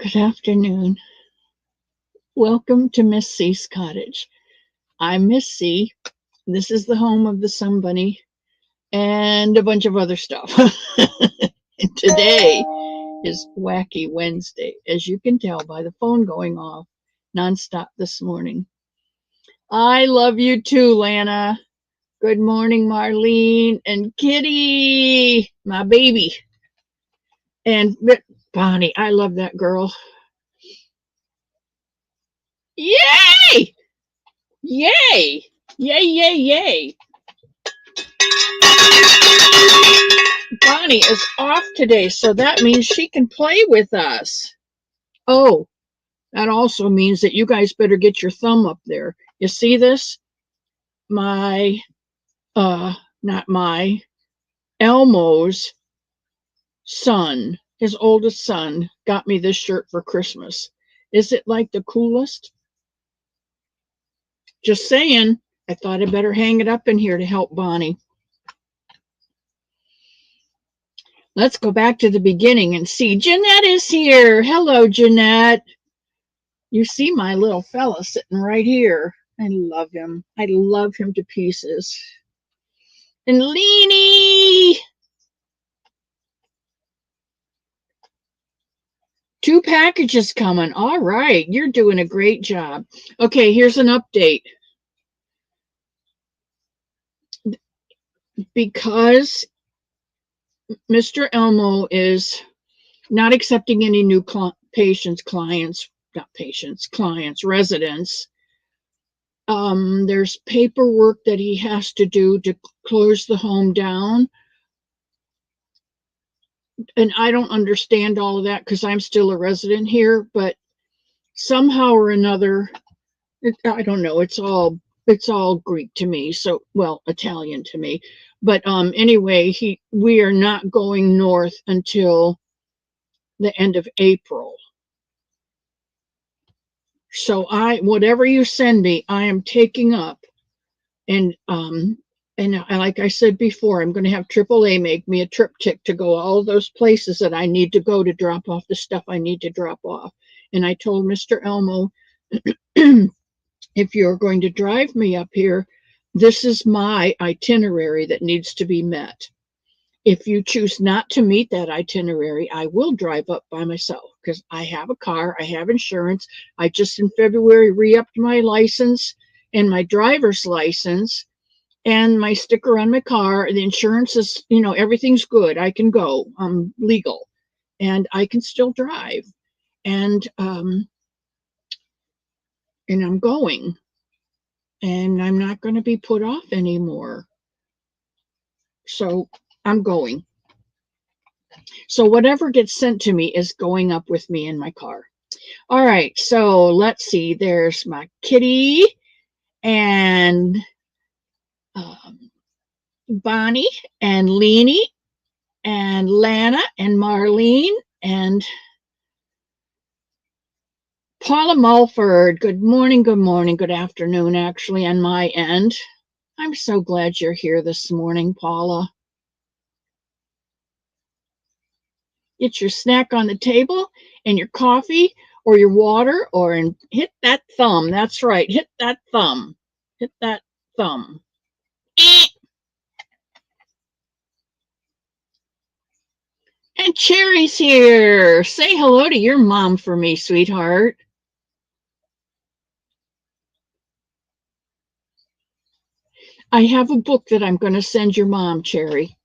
Good afternoon. Welcome to Miss C's cottage. I'm Miss C. This is the home of the Sun Bunny and a bunch of other stuff. And today is Waky Wednesday, as you can tell by the phone going off nonstop this morning. I love you too, Lana. Good morning, Marlene and Kitty, my baby. And Bonnie, I love that girl. Yay! Yay! Yay, yay, yay. Bonnie is off today, so that means she can play with us. Oh, that also means that you guys better get your thumb up there. You see this? My, not my, Elmo's son, his oldest son, got me this shirt for Christmas. Is it like the coolest? Just saying. I thought I'd better hang it up in here to help Bonnie. Let's go back to the beginning and see. Jeanette is here. Hello, Jeanette. You see my little fella sitting right here. I love him. I love him to pieces. And Leanie. 2 packages coming. All right. You're doing a great job. Okay, here's an update. Because Mr. Elmo is not accepting any new clients, residents. There's paperwork that he has to do to close the home down. And I don't understand all of that because I'm still a resident here, but somehow or another, I don't know, it's all Greek to me. So, well, Italian to me. But anyway, we are not going north until the end of April. So whatever you send me, I am taking up. And like I said before, I'm going to have AAA make me a triptych to go all those places that I need to go to drop off the stuff I need to drop off. And I told Mr. Elmo, if you're going to drive me up here, this is my itinerary that needs to be met. If you choose not to meet that itinerary, I will drive up by myself because I have a car, I have insurance. I just in February re-upped my license and my driver's license and my sticker on my car. The insurance is, everything's good. I can go. I'm legal and I can still drive. And I'm going. And I'm not going to be put off anymore. So I'm going. So whatever gets sent to me is going up with me in my car. All right, so let's see. There's my kitty and Bonnie and Leanie and Lana and Marlene and Paula Mulford. Good morning, good afternoon, actually, on my end. I'm so glad you're here this morning, Paula. Get your snack on the table and your coffee or your water and hit that thumb. That's right. Hit that thumb. Hit that thumb. And Cherry's here. Say hello to your mom for me, sweetheart. I have a book that I'm going to send your mom, Cherry.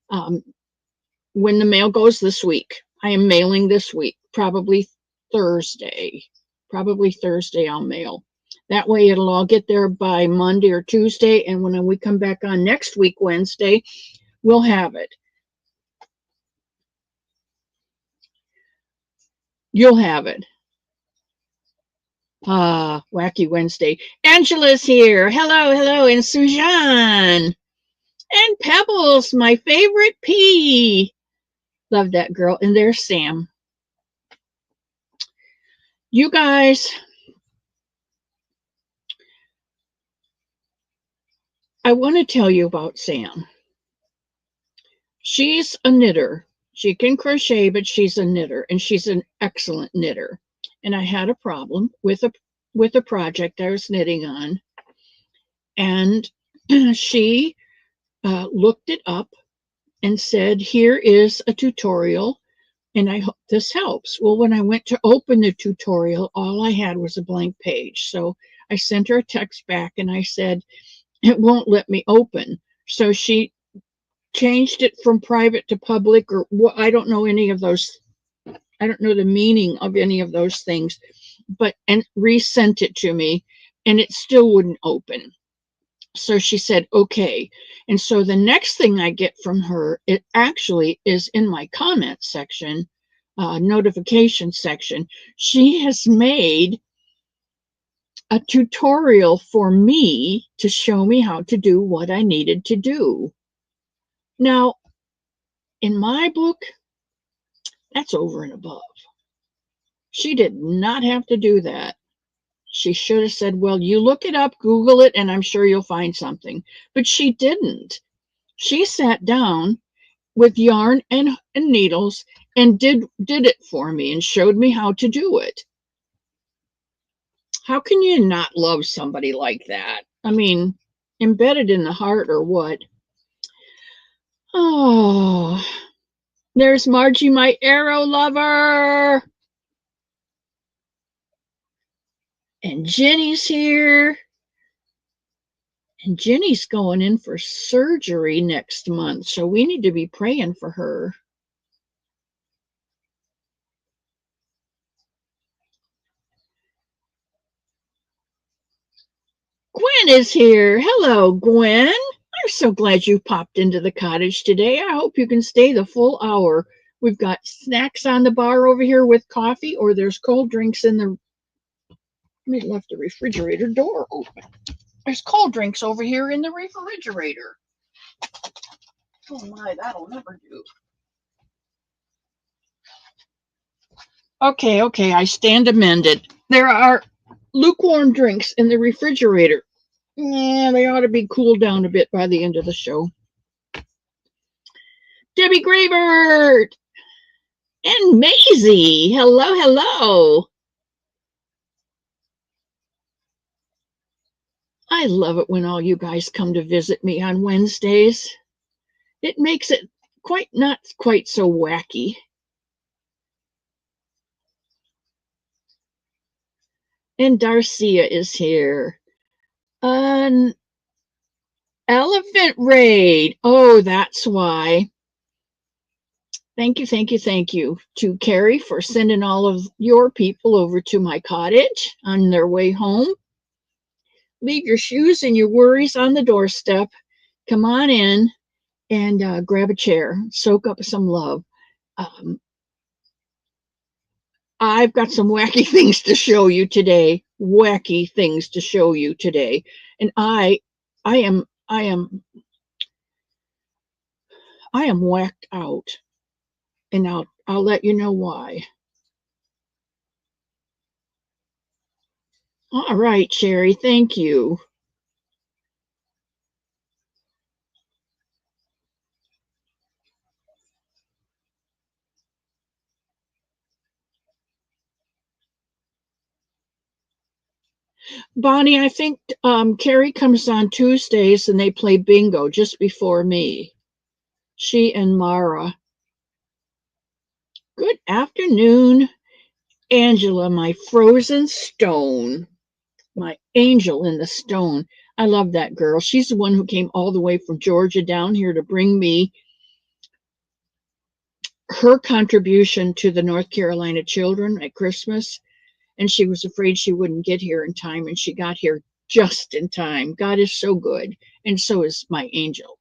When the mail goes this week. I am mailing this week, probably Thursday. Probably Thursday I'll mail. That way it'll all get there by Monday or Tuesday, and when we come back on next week, Wednesday, we'll have it. You'll have it. Wacky Wednesday. Angela's here. Hello, and Sujan. And Pebbles, my favorite pea. Love that girl. And there's Sam. You guys, I want to tell you about Sam. She's a knitter. She can crochet, but she's a knitter, and she's an excellent knitter. And I had a problem with a project I was knitting on, and she looked it up and said, "Here is a tutorial, and I hope this helps." Well, when I went to open the tutorial, all I had was a blank page. So I sent her a text back and I said, "It won't let me open." So she changed it from private to public, or what, I don't know any of those. I don't know the meaning of any of those things, and resent it to me, and it still wouldn't open. So she said, okay. And so the next thing I get from her, it actually is in my comment section, notification section. She has made a tutorial for me to show me how to do what I needed to do. Now, in my book, that's over and above. She did not have to do that. She should have said, well, you look it up, Google it, and I'm sure you'll find something. But she didn't. She sat down with yarn and needles and did it for me and showed me how to do it. How can you not love somebody like that? I mean, embedded in the heart or what? Oh, there's Margie, my arrow lover. And Jenny's here. And Jenny's going in for surgery next month, so we need to be praying for her. Gwen is here. Hello, Gwen. I'm so glad you popped into the cottage today. I hope you can stay the full hour. We've got snacks on the bar over here with coffee, or there's cold drinks in the... We left the refrigerator door open. There's cold drinks over here in the refrigerator. Oh my, that'll never do. Okay, I stand amended. There are lukewarm drinks in the refrigerator. Yeah, they ought to be cooled down a bit by the end of the show. Debbie Gravert and Maisie. Hello. I love it when all you guys come to visit me on Wednesdays. It makes it not quite so wacky. And Darcia is here. An elephant raid. Oh, that's why. Thank you to Carrie for sending all of your people over to my cottage on their way home. Leave your shoes and your worries on the doorstep. Come on in and grab a chair. Soak up some love. I've got some wacky things to show you today. And I am whacked out. And I'll let you know why. All right, Sherry, thank you. Bonnie, I think Carrie comes on Tuesdays and they play bingo just before me. She and Mara. Good afternoon, Angela, my frozen stone. My angel in the stone. I love that girl. She's the one who came all the way from Georgia down here to bring me her contribution to the North Carolina children at Christmas. And she was afraid she wouldn't get here in time, and she got here just in time. God is so good, and so is my angel.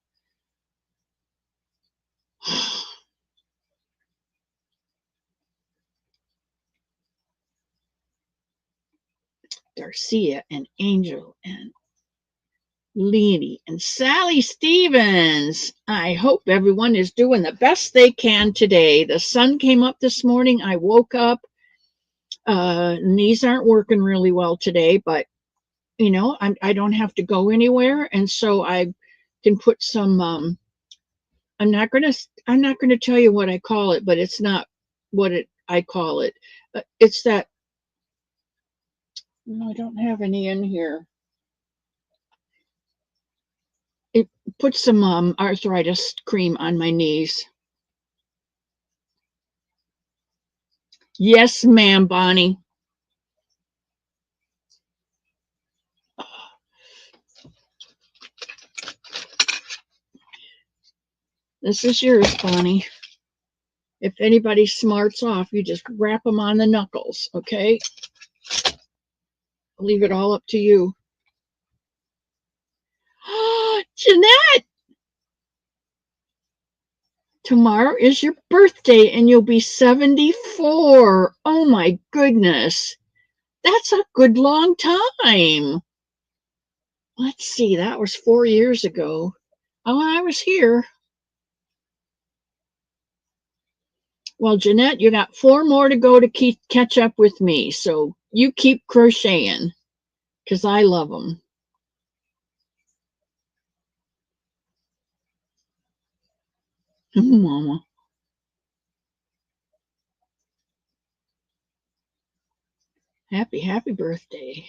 Darcia and Angel and Leanie and Sally Stevens. I hope everyone is doing the best they can today. The sun came up this morning. I woke up. Knees aren't working really well today, but you know, I don't have to go anywhere, and so I can put some I'm not gonna tell you what I call it, but it's not what I call it. It's that. No, I don't have any in here. It puts some arthritis cream on my knees. Yes, ma'am, Bonnie. This is yours, Bonnie. If anybody smarts off, you just wrap them on the knuckles, okay? I'll leave it all up to you. Jeanette, tomorrow is your birthday and you'll be 74. Oh my goodness. That's a good long time. Let's see, that was 4 years ago. Oh, I was here. Well, Jeanette, you got 4 more to go to catch up with me. So you keep crocheting because I love them. Mama. Happy birthday.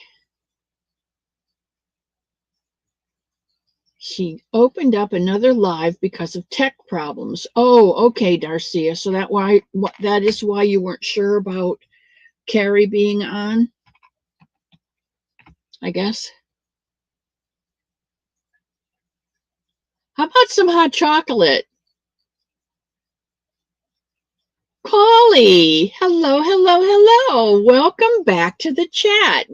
She opened up another live because of tech problems. Oh, okay, Darcia. So that is why you weren't sure about Carrie being on, I guess. How about some hot chocolate? Polly, hello. Welcome back to the chat.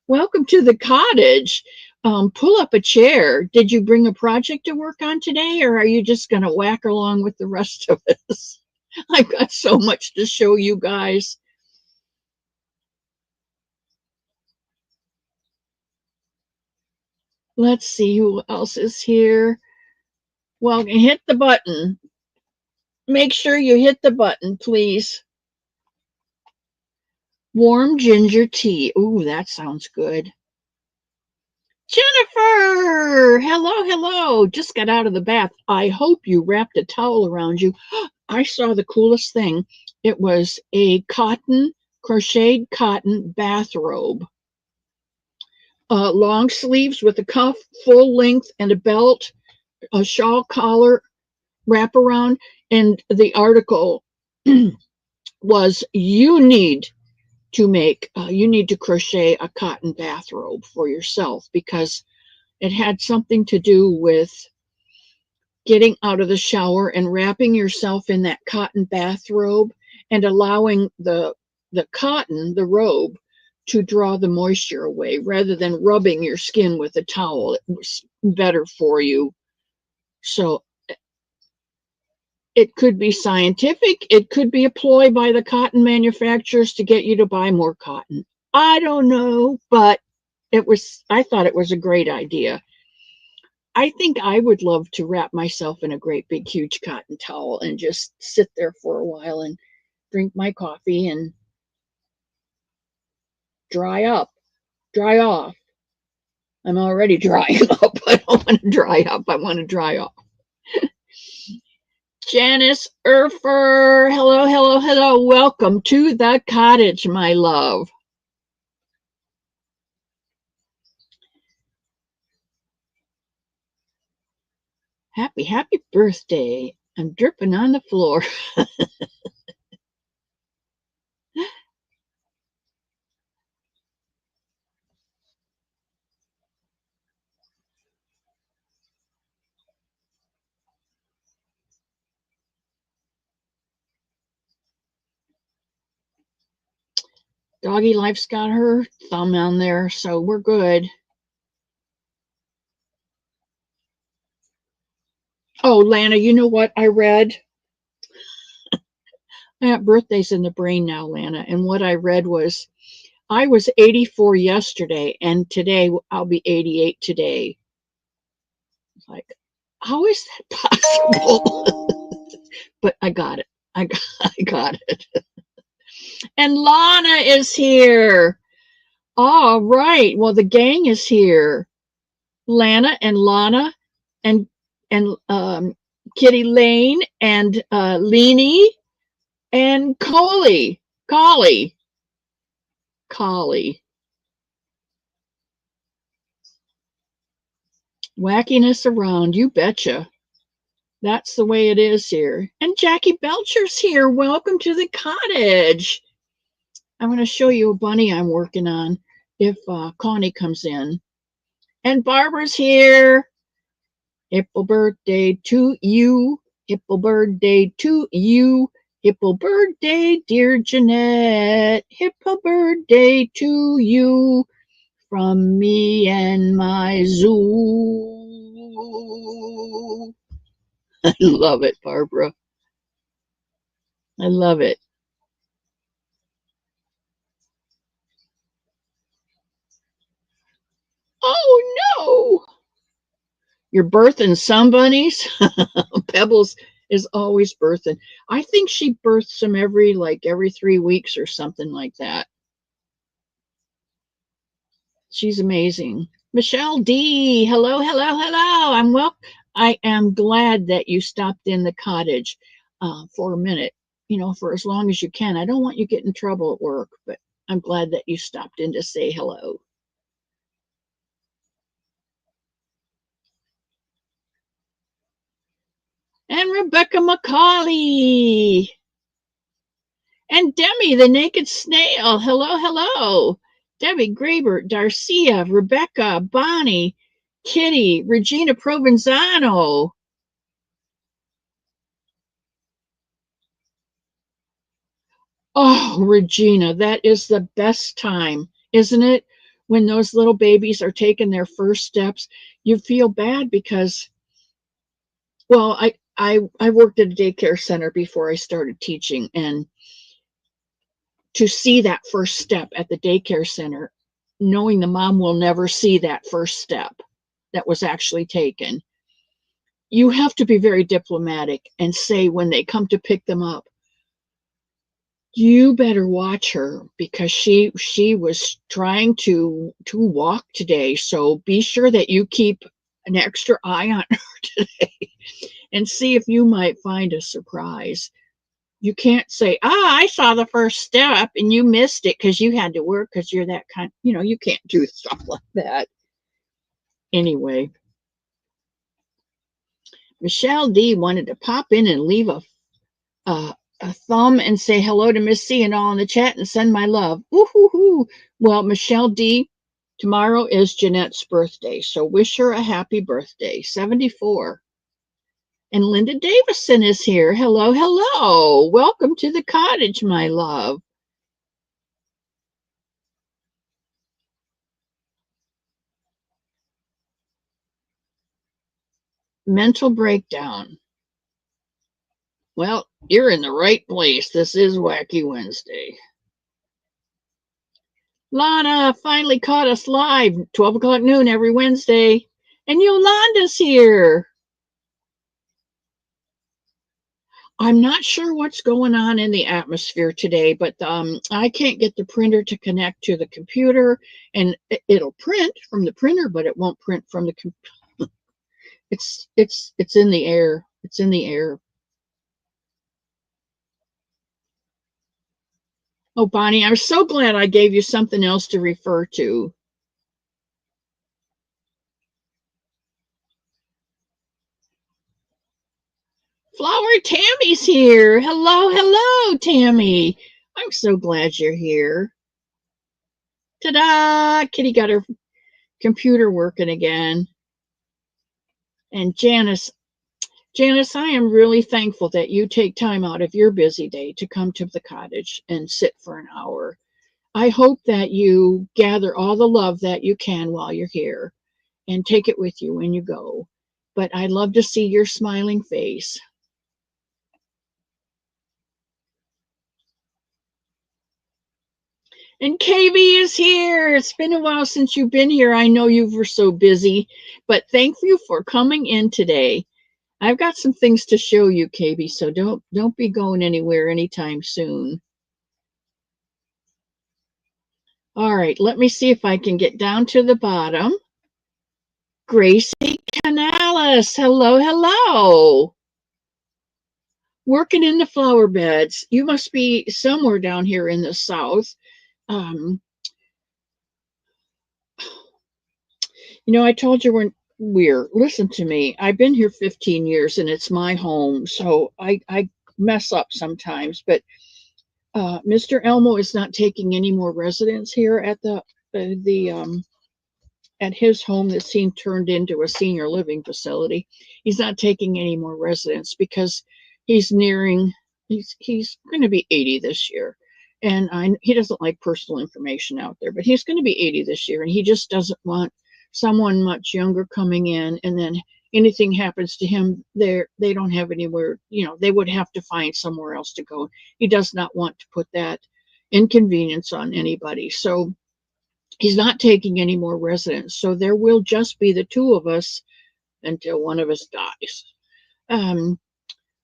Welcome to the cottage. Pull up a chair. Did you bring a project to work on today, or are you just going to whack along with the rest of us? I've got so much to show you guys. Let's see who else is here. Well, hit the button. Make sure you hit the button, please. Warm ginger tea. Ooh, that sounds good. Jennifer! Hello. Just got out of the bath. I hope you wrapped a towel around you. I saw the coolest thing. It was a crocheted cotton bathrobe. Long sleeves with a cuff, full length, and a belt, a shawl collar wrap around. And the article was you need to crochet a cotton bathrobe for yourself because it had something to do with getting out of the shower and wrapping yourself in that cotton bathrobe and allowing the cotton, the robe, to draw the moisture away rather than rubbing your skin with a towel. It was better for you. So it could be scientific. It could be a ploy by the cotton manufacturers to get you to buy more cotton. I don't know, but I thought it was a great idea. I think I would love to wrap myself in a great big huge cotton towel and just sit there for a while and drink my coffee and dry off. I'm already drying up. I don't want to dry up. I want to dry off. Janice Erfer, hello. Welcome to the cottage, my love. Happy birthday. I'm dripping on the floor. Doggy Life's got her thumb on there, so we're good. Oh, Lana, you know what I read? I got birthdays in the brain now, Lana, and what I read was I was 84 yesterday, and today I'll be 88 today. Like, how is that possible? But I got it. I got it. And Lana is here. All right. Well, the gang is here. Lana and Lana and Kitty Lane and Leanie and Collie. Wackiness around, you betcha. That's the way it is here. And Jackie Belcher's here. Welcome to the cottage. I'm going to show you a bunny I'm working on if Connie comes in. And Barbara's here. Hippo birthday to you. Hippo birthday to you. Hippo birthday, dear Jeanette. Hippo birthday to you. From me and my zoo. I love it, Barbara. I love it. Oh no! You're birthing some bunnies? Pebbles is always birthing. I think she births them every 3 weeks or something like that. She's amazing. Michelle D. Hello, hello, hello. I am glad that you stopped in the cottage for a minute, for as long as you can. I don't want you to get in trouble at work, but I'm glad that you stopped in to say hello. And Rebecca McCauley. And Demi, the naked snail. Hello, hello. Debbie Graber, Darcia, Rebecca, Bonnie, Kitty, Regina Provenzano. Oh, Regina, that is the best time, isn't it? When those little babies are taking their first steps, you feel bad because, well, I worked at a daycare center before I started teaching, and to see that first step at the daycare center, knowing the mom will never see that first step that was actually taken, you have to be very diplomatic and say when they come to pick them up, you better watch her because she was trying to walk today, so be sure that you keep an extra eye on her today and see if you might find a surprise. You can't say, I saw the first step and you missed it because you had to work because you're that kind. You can't do stuff like that. Anyway, Michelle D wanted to pop in and leave a thumb and say hello to Miss C and all in the chat and send my love. Woo-hoo-hoo. Well, Michelle D, tomorrow is Jeanette's birthday, so wish her a happy birthday, 74. And Linda Davison is here. Hello, hello. Welcome to the cottage, my love. Mental breakdown. Well, you're in the right place. This is Wacky Wednesday. Lana finally caught us live, 12 o'clock noon every Wednesday. And Yolanda's here. I'm not sure what's going on in the atmosphere today, but I can't get the printer to connect to the computer, and it'll print from the printer, but it won't print from the computer. It's in the air. It's in the air. Oh, Bonnie, I'm so glad I gave you something else to refer to. Flower Tammy's here. Hello, hello, Tammy. I'm so glad you're here. Ta-da! Kitty got her computer working again. And Janice, I am really thankful that you take time out of your busy day to come to the cottage and sit for an hour. I hope that you gather all the love that you can while you're here and take it with you when you go. But I love to see your smiling face. And KB is here. It's been a while since you've been here. I know you were so busy, but thank you for coming in today. I've got some things to show you, KB, so don't be going anywhere anytime soon. All right, let me see if I can get down to the bottom. Gracie Canales, hello, hello. working in the flower beds. You must be somewhere down here in the South. Um, I told you we're, listen to me. I've been here 15 years and it's my home. So I mess up sometimes, but Mr. Elmo is not taking any more residents here at the at his home that's being turned into a senior living facility. He's not taking any more residents because he's nearing. He's going to be 80 this year, and he doesn't like personal information out there. But he's going to be 80 this year, and he just doesn't want someone much younger coming in, and then anything happens to him, they don't have anywhere. They would have to find somewhere else to go. He does not want to put that inconvenience on anybody. So he's not taking any more residents. So there will just be the two of us until one of us dies. Um,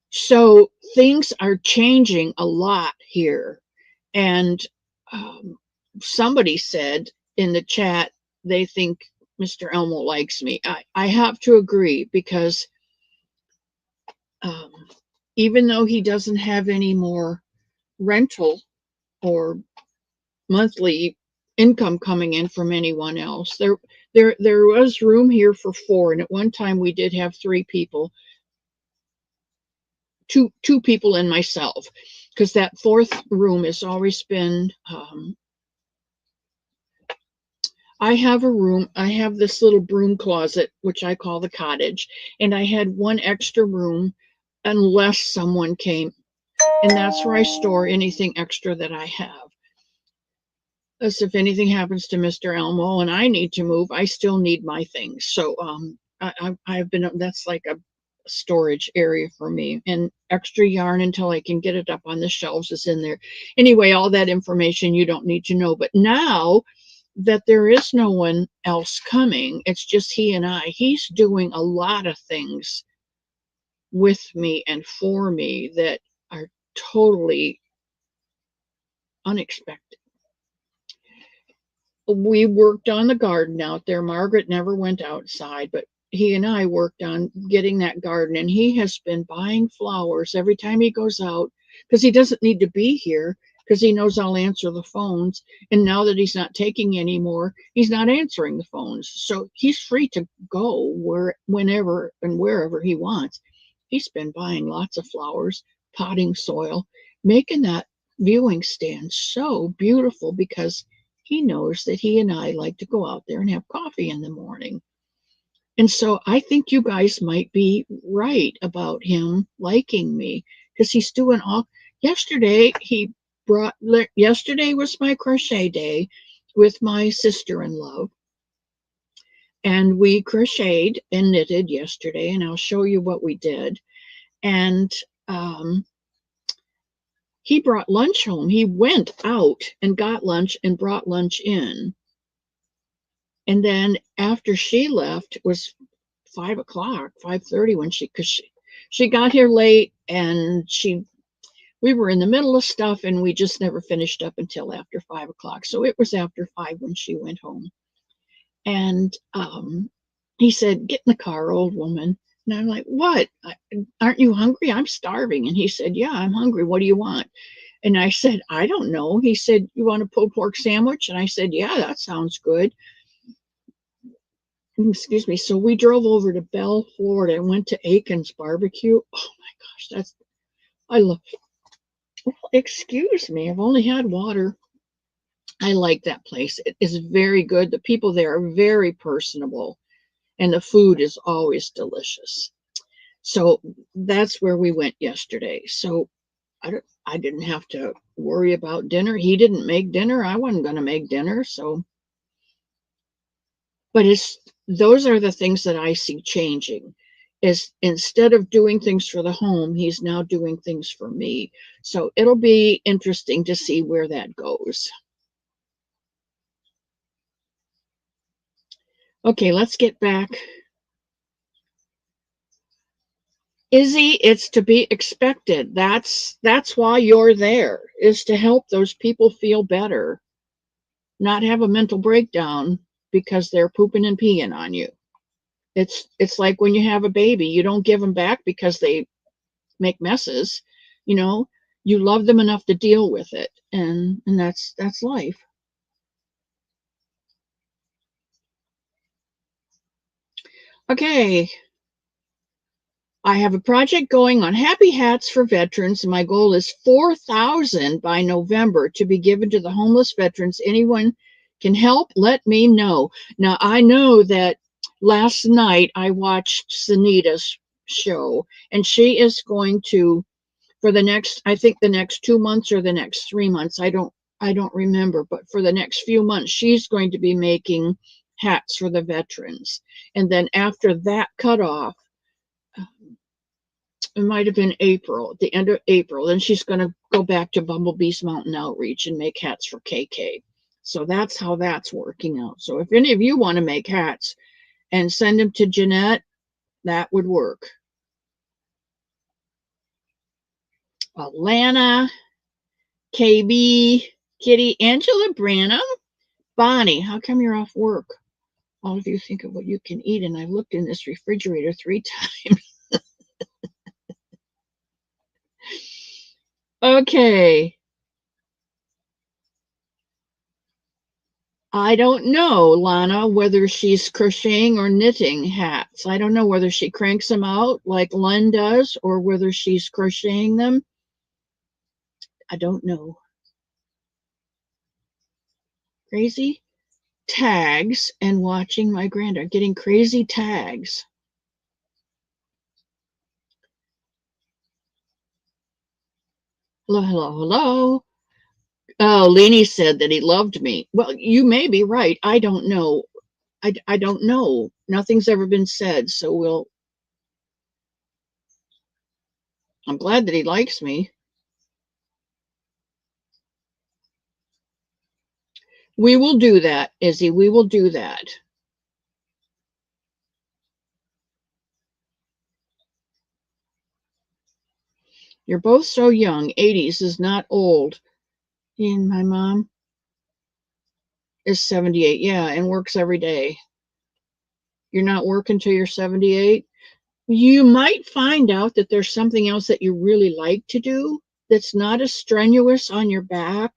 so things are changing a lot here. And um, somebody said in the chat they think Mr. Elmo likes me. I have to agree because um, even though he doesn't have any more rental or monthly income coming in from anyone else. There was room here for four, and at one time we did have three people, two people and myself, because that fourth room has always been. I have a room. I have this little broom closet, which I call the cottage, and I had one extra room, unless someone came, and that's where I store anything extra that I have. As if anything happens to Mr. Elmo and I need to move, I still need my things. So I've been, that's like a storage area for me, and extra yarn until I can get it up on the shelves is in there. Anyway, all that information you don't need to know. But now that there is no one else coming, it's just he and I. He's doing a lot of things with me and for me that are totally unexpected. We worked on the garden out there. Margaret never went outside, but he and I worked on getting that garden, and he has been buying flowers every time he goes out because he doesn't need to be here because he knows I'll answer the phones. And now that he's not taking any more, he's not answering the phones. So he's free to go whenever and wherever he wants. He's been buying lots of flowers, potting soil, making that viewing stand so beautiful because he knows that he and I like to go out there and have coffee in the morning. And so I think you guys might be right about him liking me because he's doing all. Yesterday, yesterday was my crochet day with my sister-in-law. And we crocheted and knitted yesterday, and I'll show you what we did. And he brought lunch home. He went out and got lunch and brought lunch in. And then after she left, it was 5 o'clock, 5:30 when she got here late, and we were in the middle of stuff, and we just never finished up until after 5 o'clock. So it was after 5 when she went home. And he said, "Get in the car, old woman." And I'm like, "What? Aren't you hungry? I'm starving." And he said, "Yeah, I'm hungry. What do you want?" And I said, "I don't know." He said, "You want a pulled pork sandwich?" And I said, "Yeah, that sounds good." Excuse me. So we drove over to Bell, Florida, and went to Aiken's Barbecue. Oh my gosh, I love it. Well, excuse me, I've only had water. I like that place. It is very good. The people there are very personable, and the food is always delicious. So that's where we went yesterday. So I didn't have to worry about dinner. He didn't make dinner. I wasn't going to make dinner. So, but those are the things that I see changing. Is instead of doing things for the home, he's now doing things for me. So it'll be interesting to see where that goes. Okay, let's get back. Izzy, it's to be expected. That's why you're there, is to help those people feel better, not have a mental breakdown because they're pooping and peeing on you. It's like when you have a baby, you don't give them back because they make messes. You know, you love them enough to deal with it, and that's life. Okay, I have a project going on happy hats for veterans. My goal is 4,000 by November to be given to the homeless veterans. Anyone can help, let me know. Now, I know that last night I watched Sunita's show, and she is going to, for the next, I think the next 2 months or the next 3 months, I don't remember, but for the next few months, she's going to be making hats for the veterans. And then after that cutoff, it might have been April, at the end of April. Then she's going to go back to Bumblebee's Mountain Outreach and make hats for KK. So that's how that's working out. So if any of you want to make hats and send them to Jeanette, that would work. Alana, KB, Kitty, Angela Branham, Bonnie, how come you're off work? All of you think of what you can eat, and I've looked in this refrigerator 3 times. Okay. I don't know, Lana, whether she's crocheting or knitting hats. I don't know whether she cranks them out like Len does or whether she's crocheting them. I don't know. Crazy tags and watching my granddaughter getting crazy tags. Hello, hello, hello. Oh, Lenny said that he loved me. Well, you may be right. I don't know. I don't know. Nothing's ever been said, so I'm glad that he likes me. We will do that, Izzy. We will do that. You're both so young. 80s is not old. And my mom is 78. Yeah, and works every day. You're not working till you're 78. You might find out that there's something else that you really like to do that's not as strenuous on your back,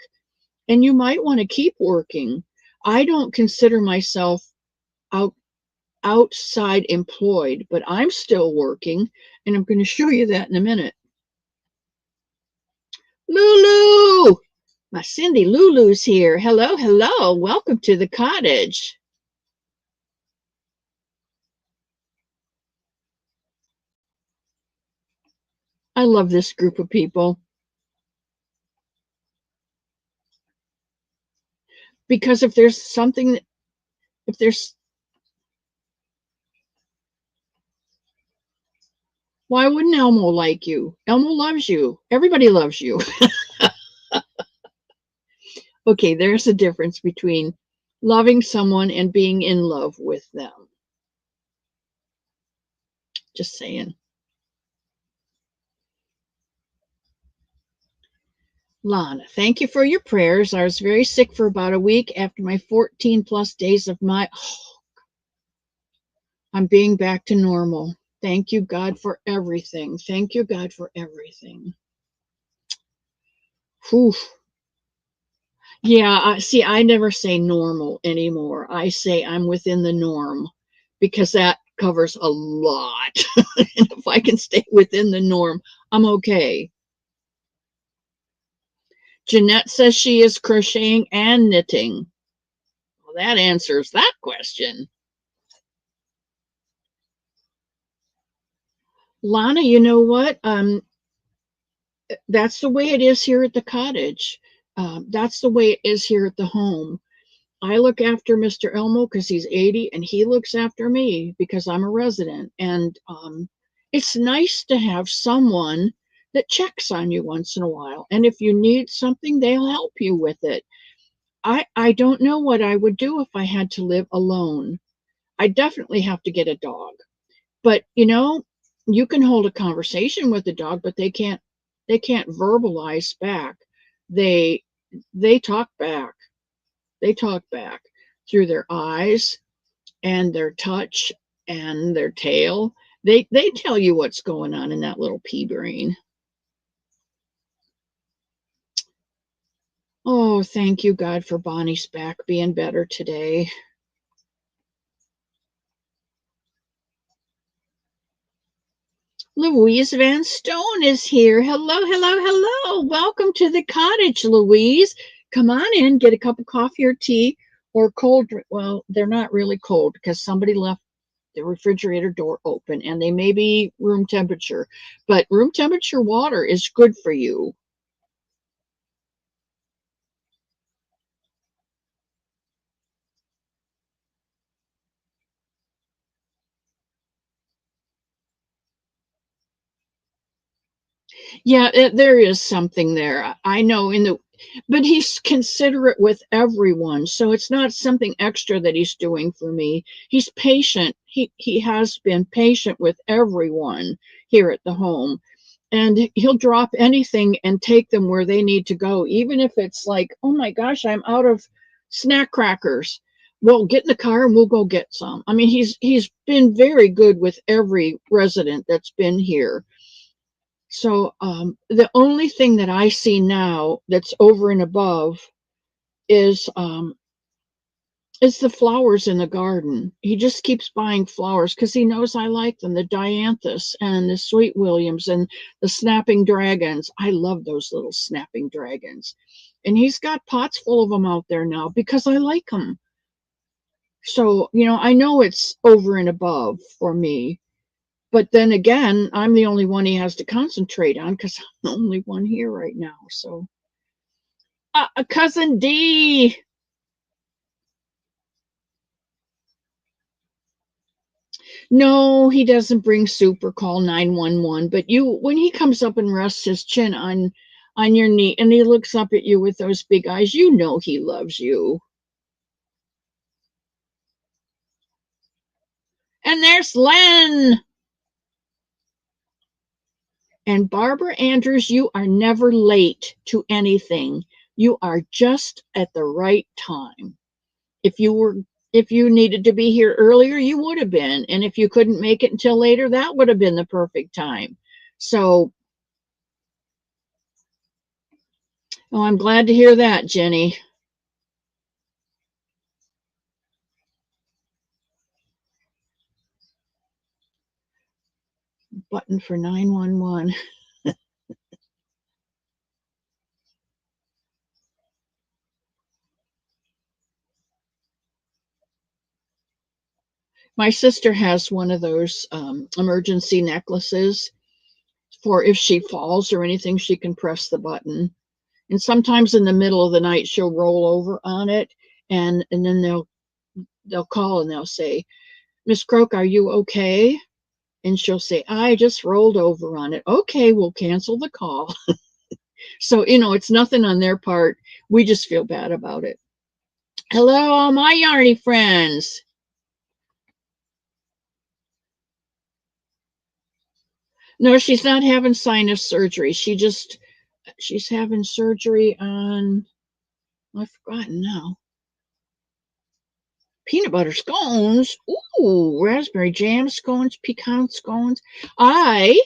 and you might want to keep working. I don't consider myself outside employed, but I'm still working, and I'm going to show you that in a minute. Lulu! My Cindy Lulu's here. Hello, hello. Welcome to the cottage. I love this group of people. Because if there's something, if there's, why wouldn't Elmo like you? Elmo loves you. Everybody loves you. Okay, there's a difference between loving someone and being in love with them. Just saying. Lana, thank you for your prayers. I was very sick for about a week after my 14 plus days of I'm being back to normal. Thank you, God, for everything. Thank you, God, for everything. Whew. Yeah, see, I never say normal anymore. I say I'm within the norm because that covers a lot. And if I can stay within the norm, I'm okay. Jeanette says she is crocheting and knitting. Well, that answers that question. Lana, you know what? That's the way it is here at the cottage. That's the way it is here at the home. I look after Mr. Elmo because he's 80, and he looks after me because I'm a resident. And it's nice to have someone that checks on you once in a while. And if you need something, they'll help you with it. I don't know what I would do if I had to live alone. I definitely have to get a dog. But you can hold a conversation with the dog, but they can't verbalize back. They talk back. They talk back through their eyes and their touch and their tail. They tell you what's going on in that little pea brain. Oh, thank you, God, for Bonnie's back being better today. Louise Van Stone is here. Hello, hello, hello. Welcome to the cottage, Louise. Come on in, get a cup of coffee or tea or cold drink. Well, they're not really cold because somebody left the refrigerator door open and they may be room temperature, but room temperature water is good for you. Yeah, there is something there. I know but he's considerate with everyone, so it's not something extra that he's doing for me. He's patient. He has been patient with everyone here at the home, and he'll drop anything and take them where they need to go, even if it's like, oh my gosh, I'm out of snack crackers. Well, get in the car and we'll go get some. I mean, he's been very good with every resident that's been here. So the only thing that I see now that's over and above is the flowers in the garden. He just keeps buying flowers because he knows I like them. The dianthus and the sweet williams and the snapping dragons. I love those little snapping dragons. And he's got pots full of them out there now because I like them. So, I know it's over and above for me. But then again, I'm the only one he has to concentrate on because I'm the only one here right now. So, Cousin D. No, he doesn't bring soup or call 911. But when he comes up and rests his chin on your knee and he looks up at you with those big eyes, you know he loves you. And there's Len. And Barbara Andrews, you are never late to anything. You are just at the right time. If you needed to be here earlier, you would have been. And if you couldn't make it until later, that would have been the perfect time. So, oh, I'm glad to hear that, Jenny. Button for 911. My sister has one of those emergency necklaces for if she falls or anything, she can press the button. And sometimes in the middle of the night, she'll roll over on it, and then they'll call and they'll say, "Miss Croak, are you okay?" And she'll say, "I just rolled over on it." Okay, we'll cancel the call. So, it's nothing on their part. We just feel bad about it. Hello, all my yarny friends. No, she's not having sinus surgery. She's having surgery on, I've forgotten now. Peanut butter scones. Ooh, raspberry jam scones, pecan scones. I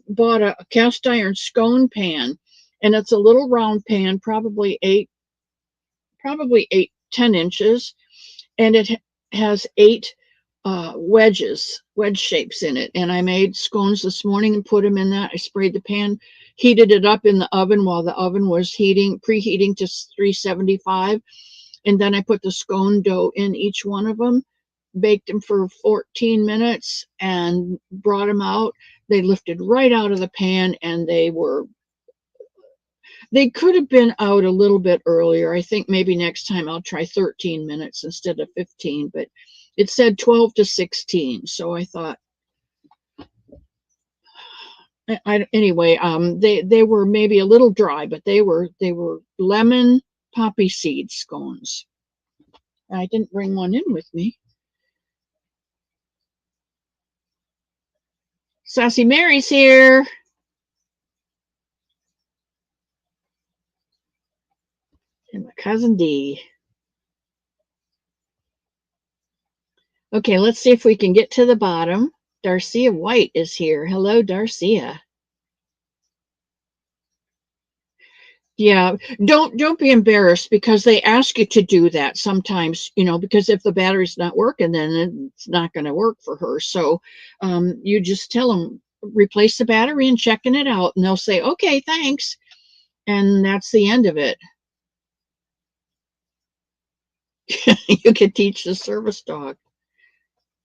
bought a cast iron scone pan, and it's a little round pan, probably 10 inches, and it has eight wedge shapes in it. And I made scones this morning and put them in that. I sprayed the pan, heated it up in the oven while the oven was preheating to 375. And then I put the scone dough in each one of them, baked them for 14 minutes, and brought them out. They lifted right out of the pan, and they could have been out a little bit earlier. I think maybe next time I'll try 13 minutes instead of 15, but it said 12 to 16. So I thought, anyway, they were maybe a little dry, but they were lemon poppy seed scones. I didn't bring one in with me. Sassy Mary's here. And my cousin D. Okay, let's see if we can get to the bottom. Darcia White is here. Hello, Darcia. Yeah, don't be embarrassed because they ask you to do that sometimes, because if the battery's not working, then it's not going to work for her. So you just tell them replace the battery and checking it out, and they'll say, okay, thanks, and that's the end of it. You could teach the service dog.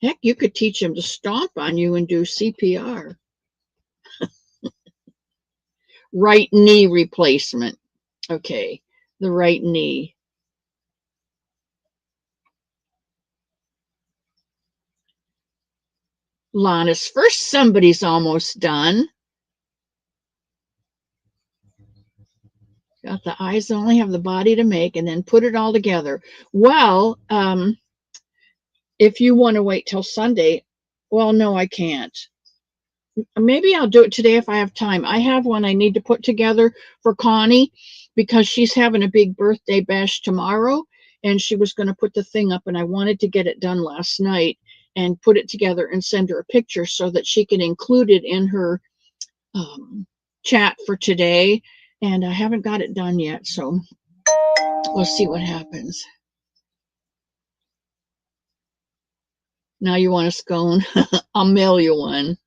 Heck, you could teach him to stomp on you and do CPR. Right knee replacement. Okay, the right knee. Lannis, first somebody's almost done. Got the eyes only, have the body to make, and then put it all together. Well, if you want to wait till Sunday, well, no, I can't. Maybe I'll do it today if I have time. I have one I need to put together for Connie because she's having a big birthday bash tomorrow, and she was going to put the thing up, and I wanted to get it done last night and put it together and send her a picture so that she can include it in her chat for today. And I haven't got it done yet, so we'll see what happens. Now you want a scone? I'll mail you one.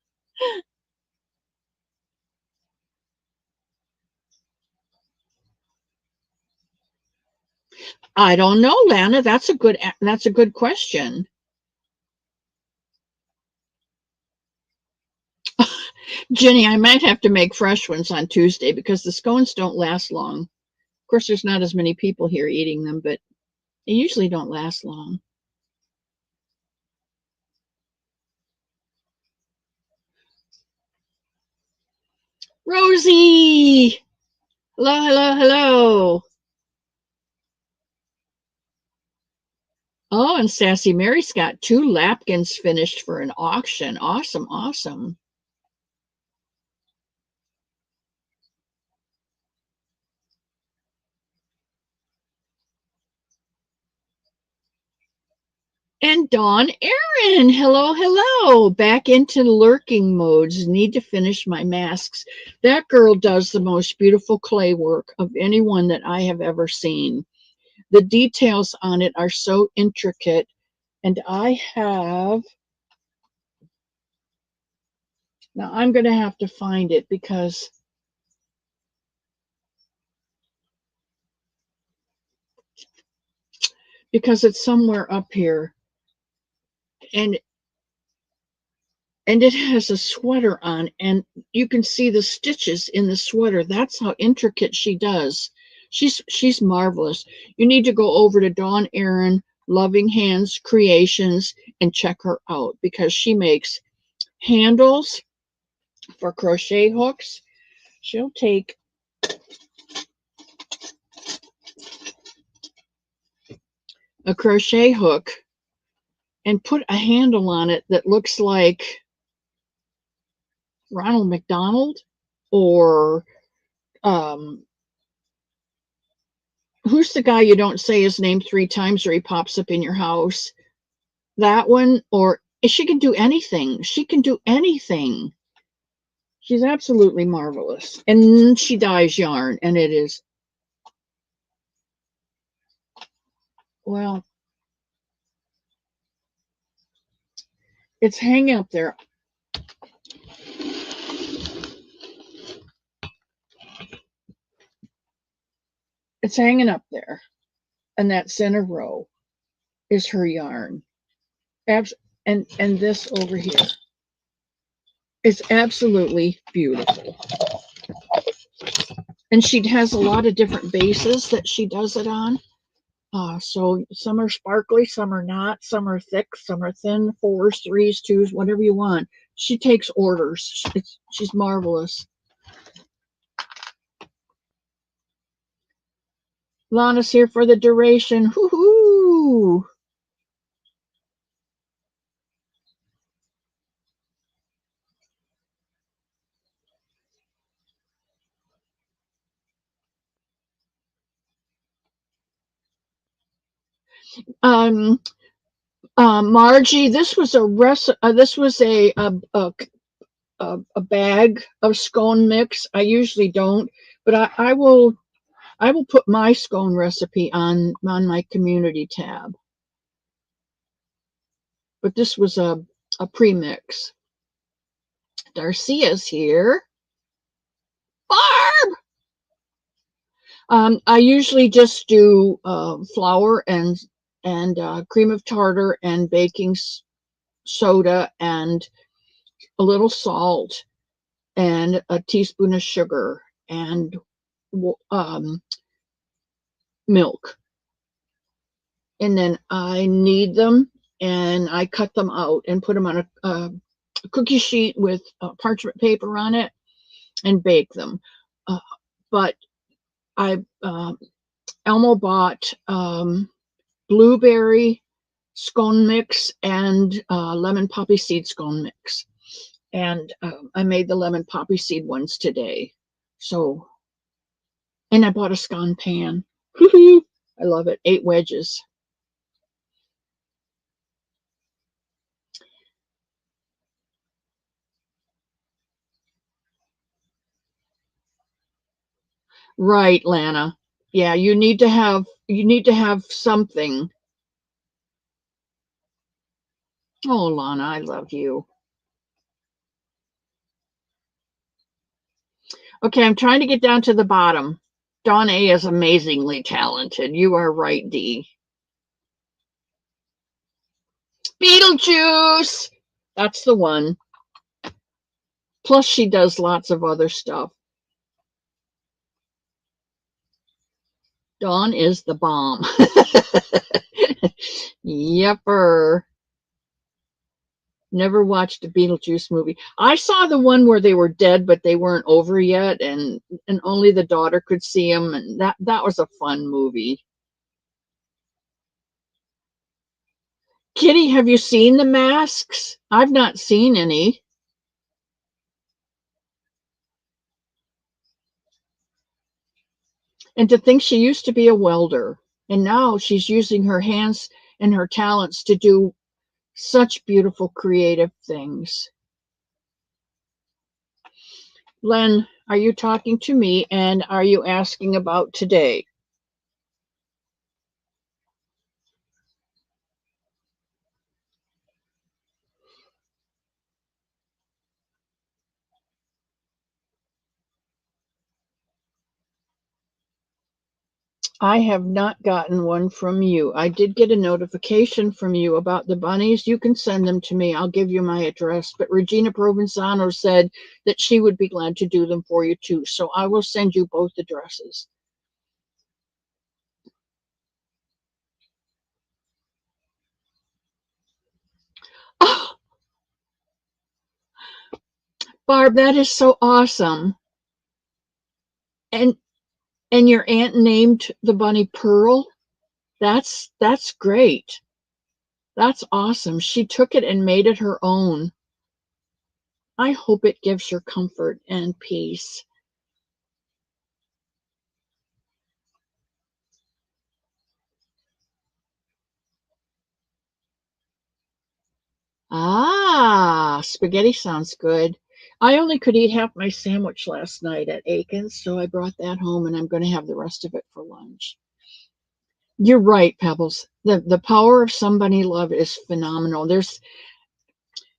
I don't know, Lana. That's a good question. Jenny, I might have to make fresh ones on Tuesday because the scones don't last long. Of course, there's not as many people here eating them, but they usually don't last long. Rosie! Hello, hello, hello. Oh, and Sassy Mary's got 2 Lapkins finished for an auction. Awesome, awesome. And Dawn Aaron, hello, hello. Back into lurking modes. Need to finish my masks. That girl does the most beautiful clay work of anyone that I have ever seen. The details on it are so intricate. And now I'm going to have to find it because it's somewhere up here. And it has a sweater on, and you can see the stitches in the sweater. That's how intricate she does. She's marvelous. You need to go over to Dawn Aaron Loving Hands Creations and check her out because she makes handles for crochet hooks. She'll take a crochet hook and put a handle on it that looks like Ronald McDonald or who's the guy you don't say his name 3 times or he pops up in your house? That one, or she can do anything. She can do anything. She's absolutely marvelous. And she dyes yarn, and it is, well, it's hanging up there. It's hanging up there. And that center row is her yarn. And this over here is absolutely beautiful. And she has a lot of different bases that she does it on. So some are sparkly, some are not, some are thick, some are thin, 4s, 3s, 2s, whatever you want. She takes orders. She's marvelous. Lana's here for the duration. Hoo-hoo! Um, Margie, this was a bag of scone mix. I usually don't, but I will put my scone recipe on my community tab. But this was a premix. Darcia's here. Barb! I usually just do flour and cream of tartar and baking soda and a little salt and a teaspoon of sugar and milk. And then I knead them and I cut them out and put them on a cookie sheet with parchment paper on it and bake them. But Elmo bought blueberry scone mix and lemon poppy seed scone mix. And I made the lemon poppy seed ones today. So, and I bought a scone pan. I love it. 8 wedges. Right, Lana. Yeah, you need to have something. Oh, Lana, I love you. Okay, I'm trying to get down to the bottom. Dawn A is amazingly talented. You are right, Dee. Beetlejuice! That's the one. Plus, she does lots of other stuff. Dawn is the bomb. Yepper. Never watched a Beetlejuice movie. I saw the one where they were dead, but they weren't over yet, and only the daughter could see them, and that was a fun movie. Kitty, have you seen the masks? I've not seen any. And to think she used to be a welder, and now she's using her hands and her talents to do such beautiful creative things. Len, are you talking to me and are you asking about today? I have not gotten one from you. I did get a notification from you about the bunnies. You can send them to me. I'll give you my address. But Regina Provenzano said that she would be glad to do them for you too. So I will send you both addresses. Oh, Barb, that is so awesome. And your aunt named the bunny Pearl? That's great. That's awesome. She took it and made it her own. I hope it gives her comfort and peace. Ah, spaghetti sounds good. I only could eat half my sandwich last night at Aiken's, so I brought that home and I'm going to have the rest of it for lunch. You're right, Pebbles. The power of somebody love is phenomenal. There's,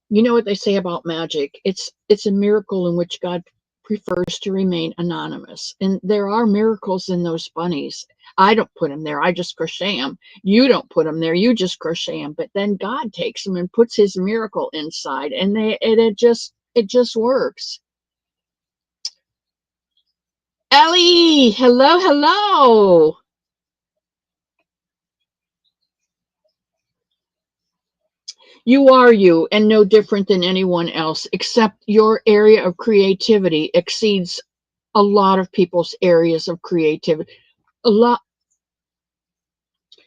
you know what they say about magic? It's a miracle in which God prefers to remain anonymous. And there are miracles in those bunnies. I don't put them there. I just crochet them. You don't put them there. You just crochet them. But then God takes them and puts his miracle inside and it just works. Ellie, hello, hello. You are you and no different than anyone else, except your area of creativity exceeds a lot of people's areas of creativity. A lot.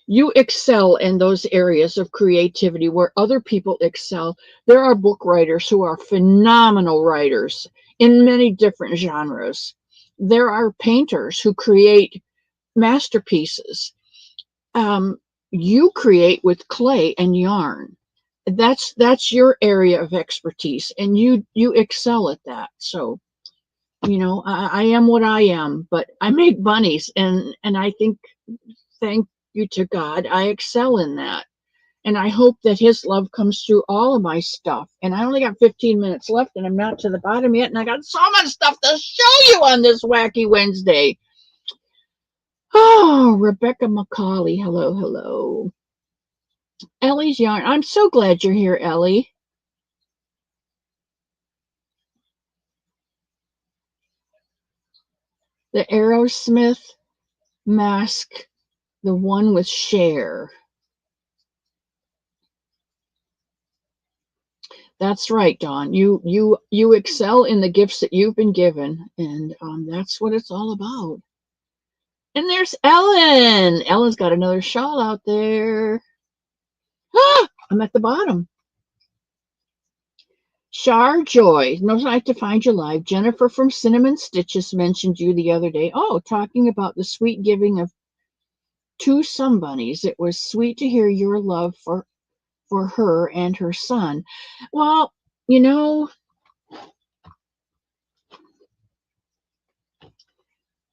You excel in those areas of creativity where other people excel. There are book writers who are phenomenal writers in many different genres. There are painters who create masterpieces. you create with clay and yarn. That's your area of expertise, and you excel at that. So, you know, I am what I am, but I make bunnies, and I think, thank you to God, I excel in that. And I hope that his love comes through all of my stuff. And I only got 15 minutes left, and I'm not to the bottom yet, and I got so much stuff to show you on this Wacky Wednesday. Oh, Rebecca McCauley, hello, hello. Ellie's yarn. I'm so glad you're here, Ellie. The Aerosmith mask, the one with Cher. That's right, Dawn. You excel in the gifts that you've been given, and that's what it's all about. And there's Ellen. Ellen's got another shawl out there. Ah, I'm at the bottom. Char Joy, knows I have to find you live. Jennifer from Cinnamon Stitches mentioned you the other day. Oh, talking about the sweet giving of 2 somebodies. It was sweet to hear your love for her and her son. Well, you know,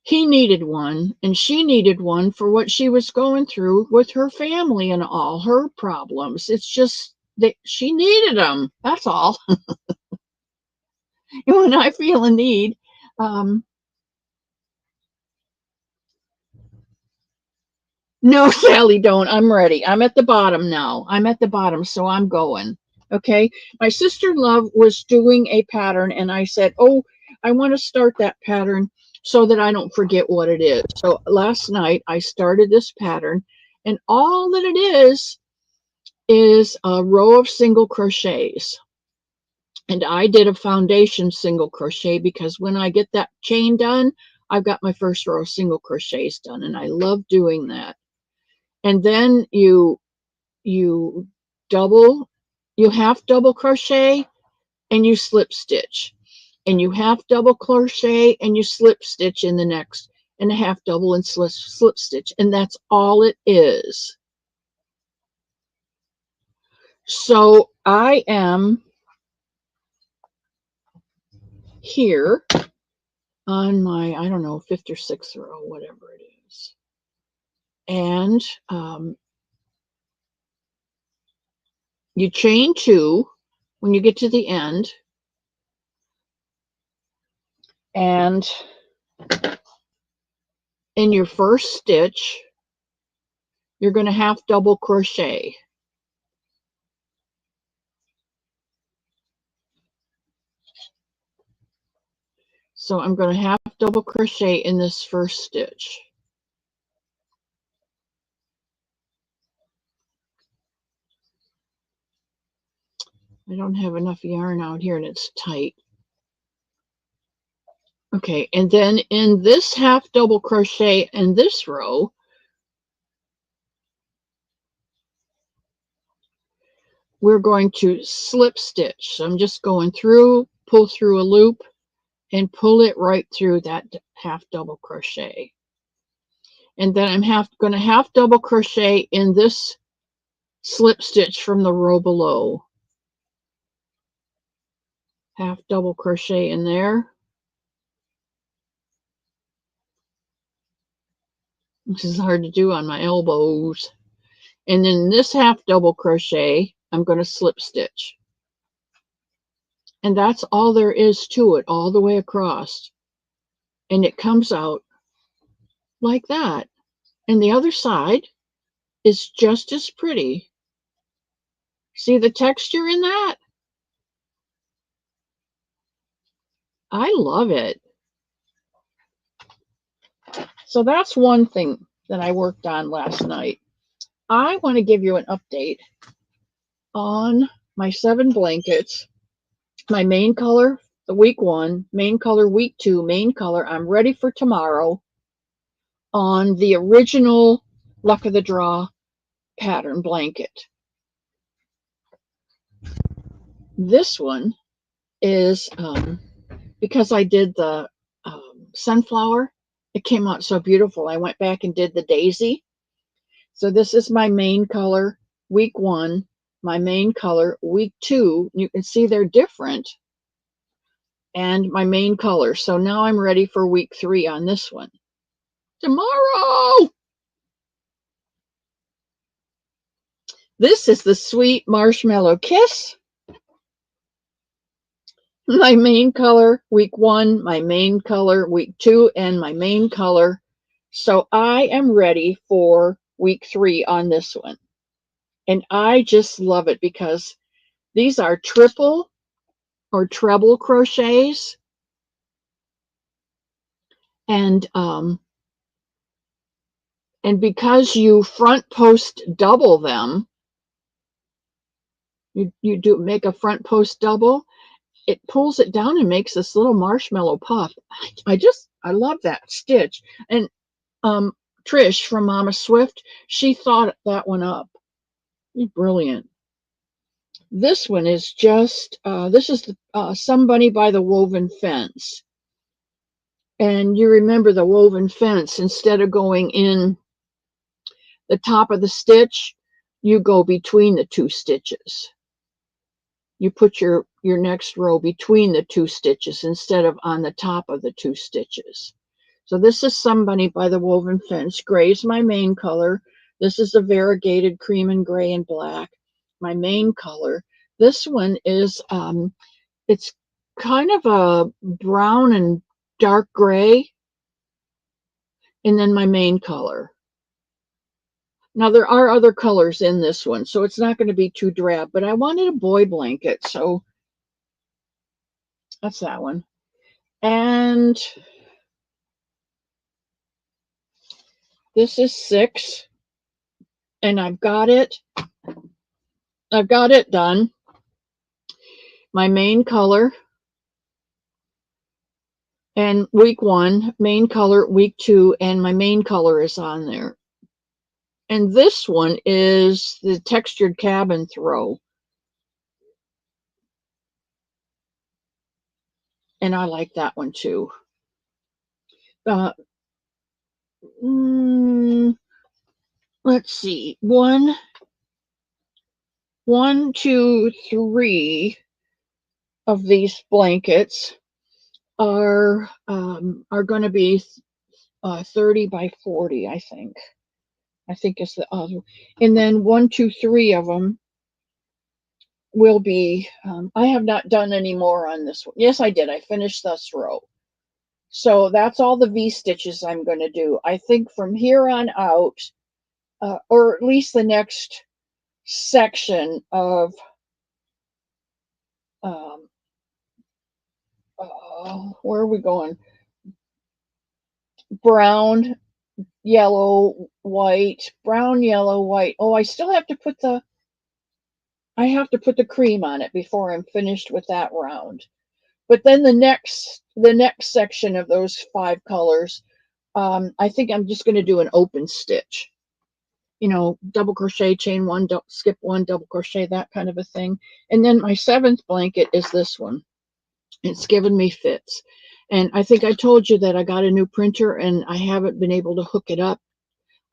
he needed one, and she needed one for what she was going through with her family and all her problems. It's just that she needed them. That's all. When I feel a need, no, Sally, don't. I'm ready. I'm at the bottom now. I'm at the bottom, so I'm going. Okay. My sister-in-law was doing a pattern, and I said, oh, I want to start that pattern so that I don't forget what it is. So last night I started this pattern, and all that it is a row of single crochets. And I did a foundation single crochet because when I get that chain done, I've got my first row of single crochets done, and I love doing that. And then you half double crochet and you slip stitch, and you half double crochet and you slip stitch in the next, and a half double and slip stitch, and that's all it is. So I am here on my, I don't know, 5th or 6th row, whatever it is. And you chain 2 when you get to the end, and in your first stitch, you're going to half double crochet. So I'm going to half double crochet in this first stitch. I don't have enough yarn out here and it's tight. Okay, and then in this half double crochet in this row, we're going to slip stitch. So I'm just going through, pull through a loop, and pull it right through that half double crochet. And then I'm going to half double crochet in this slip stitch from the row below. Half double crochet in there. This is hard to do on my elbows. And then this half double crochet, I'm going to slip stitch. And that's all there is to it, all the way across. And it comes out like that. And the other side is just as pretty. See the texture in that? I love it. So that's one thing that I worked on last night. I want to give you an update on my 7 blankets. My main color, the week 1, main color, week 2, main color. I'm ready for tomorrow on the original Luck of the Draw pattern blanket. This one is because I did the sunflower, it came out so beautiful. I went back and did the daisy. So this is my main color, week 1, my main color, week 2. You can see they're different. And my main color. So now I'm ready for week 3 on this one. Tomorrow! This is the Sweet Marshmallow Kiss. My main color, week 1, my main color, week 2, and my main color. So I am ready for week 3 on this one. And I just love it because these are triple or treble crochets. And because you front post double them, you do make a front post double, it pulls it down and makes this little marshmallow puff. I love that stitch. And Trish from Mama Swift, she thought that one up. Brilliant. This one is just, this is Somebody by the Woven Fence. And you remember the woven fence, instead of going in the top of the stitch, you go between the 2 stitches. You put your next row between the 2 stitches instead of on the top of the 2 stitches. So this is Somebody by the Woven Fence. Gray is my main color. This is a variegated cream and gray and black, my main color. This one is, it's kind of a brown and dark gray, and then my main color. Now there are other colors in this one, so it's not going to be too drab, but I wanted a boy blanket, so that's that one. And this is 6, and I've got it done. My main color, and week 1, main color, week 2, and my main color is on there. And this one is the textured cabin throw. And I like that one too. Let's see. 1, 2, 3 of these blankets are going to be 30 by 40, I think. I think it's the other. And then 1, 2, 3 of them will be, I have not done any more on this one. Yes, I did. I finished this row. So that's all the V stitches I'm going to do. I think from here on out, or at least the next section of where are we going? Brown, yellow, white, brown, yellow, white. Oh, I still have to put the cream on it before I'm finished with that round. But then the next section of those 5 colors, I think I'm just going to do an open stitch. Double crochet, chain 1, skip 1, double crochet, that kind of a thing. And then my 7th blanket is this one. It's given me fits. And I think I told you that I got a new printer and I haven't been able to hook it up.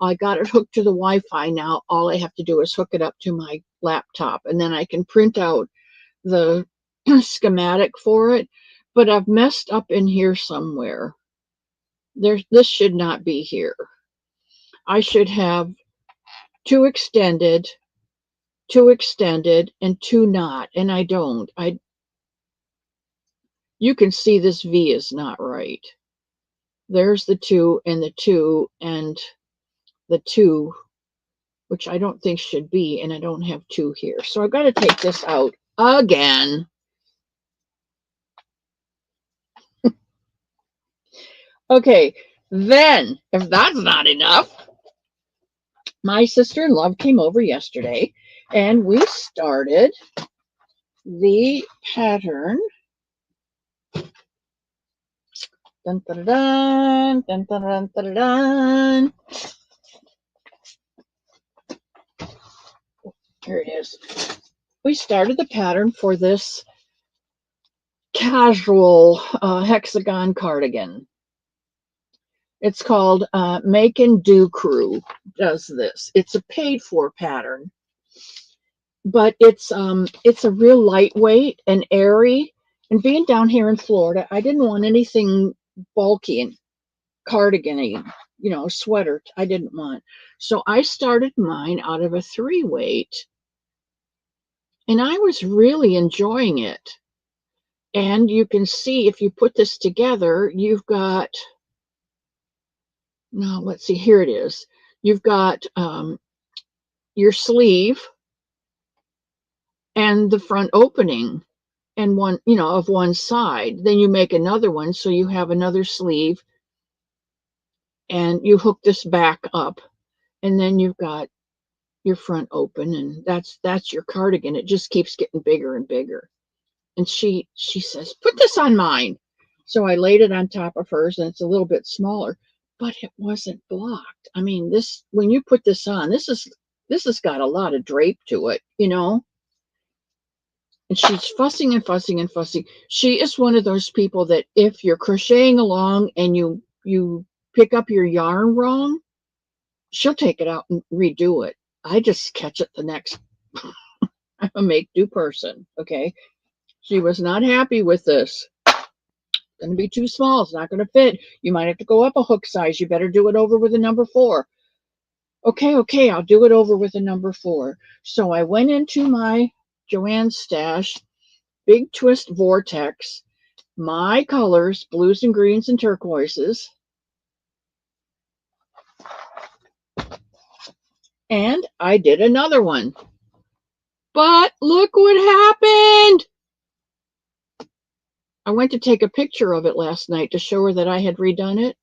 I got it hooked to the Wi-Fi now. All I have to do is hook it up to my laptop, and then I can print out the schematic for it. But I've messed up in here somewhere. This should not be here. I should have 2 extended, 2 extended, and 2 not, and I don't. You can see this V is not right. There's the 2 and the 2 and the 2, which I don't think should be, and I don't have 2 here. So I've got to take this out again. Okay, then, if that's not enough, my sister-in-law came over yesterday, and we started the pattern. Dun, dun, dun, dun, dun, dun, dun, dun. Here it is. We started the pattern for this casual hexagon cardigan. It's called Make and Do Crew does this. It's a paid for pattern, but it's a real lightweight and airy. And being down here in Florida, I didn't want anything bulky and cardigan-y, sweater. I didn't want. So I started mine out of a 3-weight, and I was really enjoying it. And you can see if you put this together, you've got, now let's see, here it is. You've got your sleeve and the front opening and one, of one side. Then you make another one, so you have another sleeve, and you hook this back up, and then you've got your front open, and that's your cardigan. It just keeps getting bigger and bigger. And she says, "Put this on mine." So I laid it on top of hers, and it's a little bit smaller, but it wasn't blocked. I mean, this, when you put this on, this has got a lot of drape to it. And she's fussing and fussing and fussing. She is one of those people that if you're crocheting along and you pick up your yarn wrong, she'll take it out and redo it. I just catch it the next. I'm a make do person. Okay. She was not happy with this. Going to be too small. It's not going to fit. You might have to go up a hook size. You better do it over with a number 4. Okay, I'll do it over with a number 4. So I went into my Joann's stash, big twist vortex, my colors, blues and greens and turquoises. And I did another one. But look what happened. I went to take a picture of it last night to show her that I had redone it.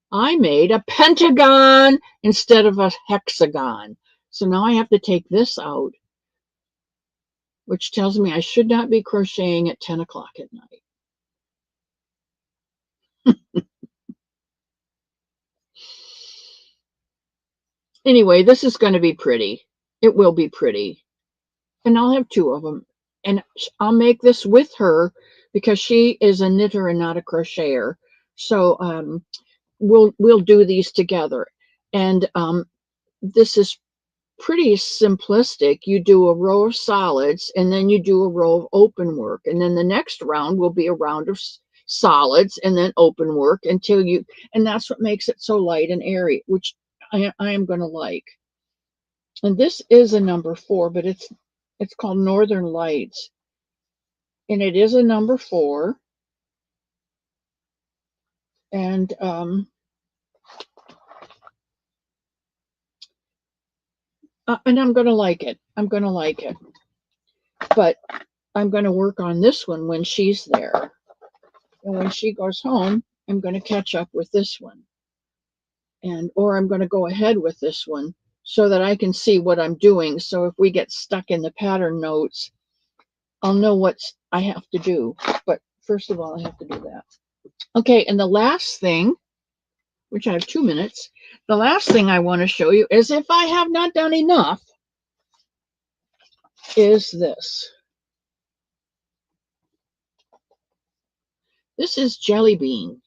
I made a pentagon instead of a hexagon. So now I have to take this out, which tells me I should not be crocheting at 10 o'clock at night. Anyway, this is going to be pretty. It will be pretty. And I'll have 2 of them. And I'll make this with her because she is a knitter and not a crocheter. So we'll do these together. And this is pretty simplistic. You do a row of solids, and then you do a row of open work, and then the next round will be a round of solids and then open work until you, and that's what makes it so light and airy, which I am going to like. And this is a number 4, but it's called Northern Lights, and it is a number 4. And I'm going to like it. I'm going to like it. But I'm going to work on this one when she's there. And when she goes home, I'm going to catch up with this one. Or I'm going to go ahead with this one so that I can see what I'm doing. So if we get stuck in the pattern notes, I'll know what I have to do. But first of all, I have to do that. Okay, and the last thing, which I have 2 minutes, the last thing I want to show you is, if I have not done enough, is this. This is Jelly Bean.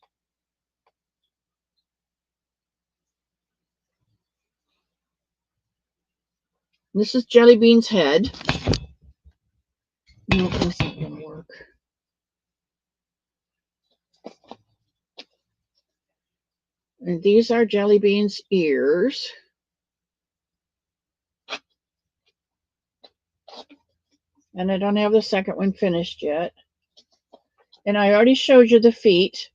This is Jelly Bean's head. No, this isn't going to work. And these are Jelly Bean's ears. And I don't have the second one finished yet. And I already showed you the feet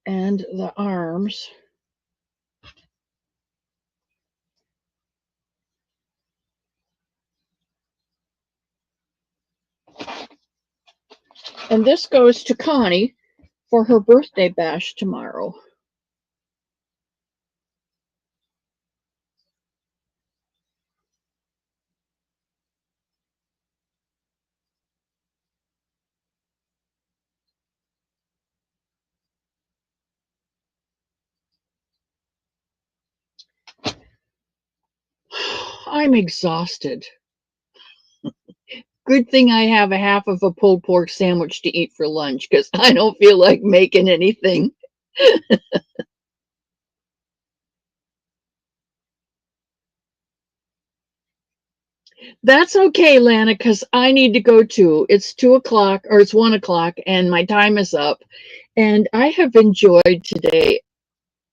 and the arms. And this goes to Connie for her birthday bash tomorrow. I'm exhausted. Good thing I have a half of a pulled pork sandwich to eat for lunch because I don't feel like making anything. That's okay, Lana, because I need to go too. It's 2 o'clock or it's 1 o'clock and my time is up. And I have enjoyed today.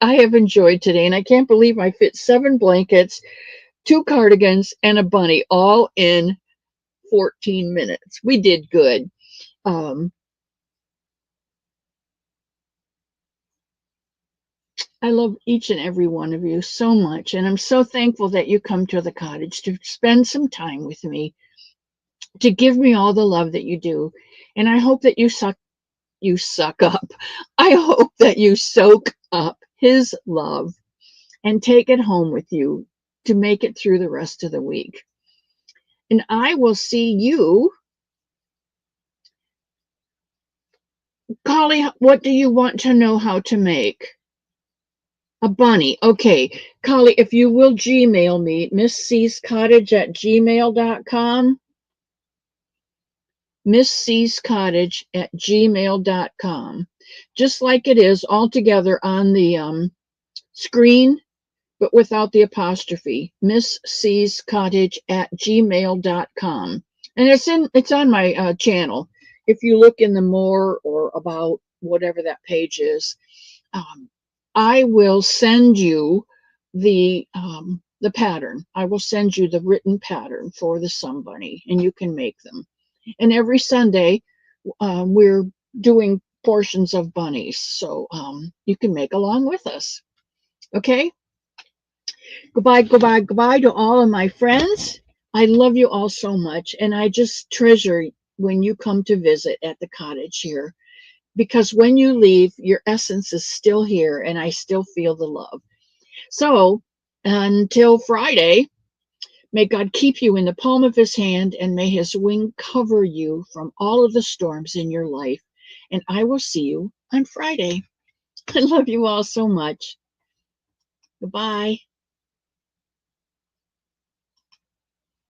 I have enjoyed today, and I can't believe I fit 7 blankets, 2 cardigans, and a bunny all in 14 minutes. We did good. Um, I love each and every one of you so much, and I'm so thankful that you come to the cottage to spend some time with me, to give me all the love that you do. And I hope that you suck up. I hope that you soak up his love and take it home with you to make it through the rest of the week. And I will see you. Collie, what do you want to know how to make? A bunny. Okay. Collie, if you will Gmail me, misscottage@gmail.com. misscottage@gmail.com. Just like it is all together on the screen, but without the apostrophe. misscottage@gmail.com. And it's on my channel. If you look in the more or about whatever that page is, um, I will send you the pattern. I will send you the written pattern for the Sun Bunny, and you can make them. And every Sunday, we're doing portions of bunnies, so you can make along with us. Okay. Goodbye, goodbye, goodbye to all of my friends. I love you all so much, and I just treasure when you come to visit at the cottage here, because when you leave, your essence is still here, and I still feel the love. So until Friday, may God keep you in the palm of his hand, and may his wing cover you from all of the storms in your life. And I will see you on Friday. I love you all so much. Goodbye.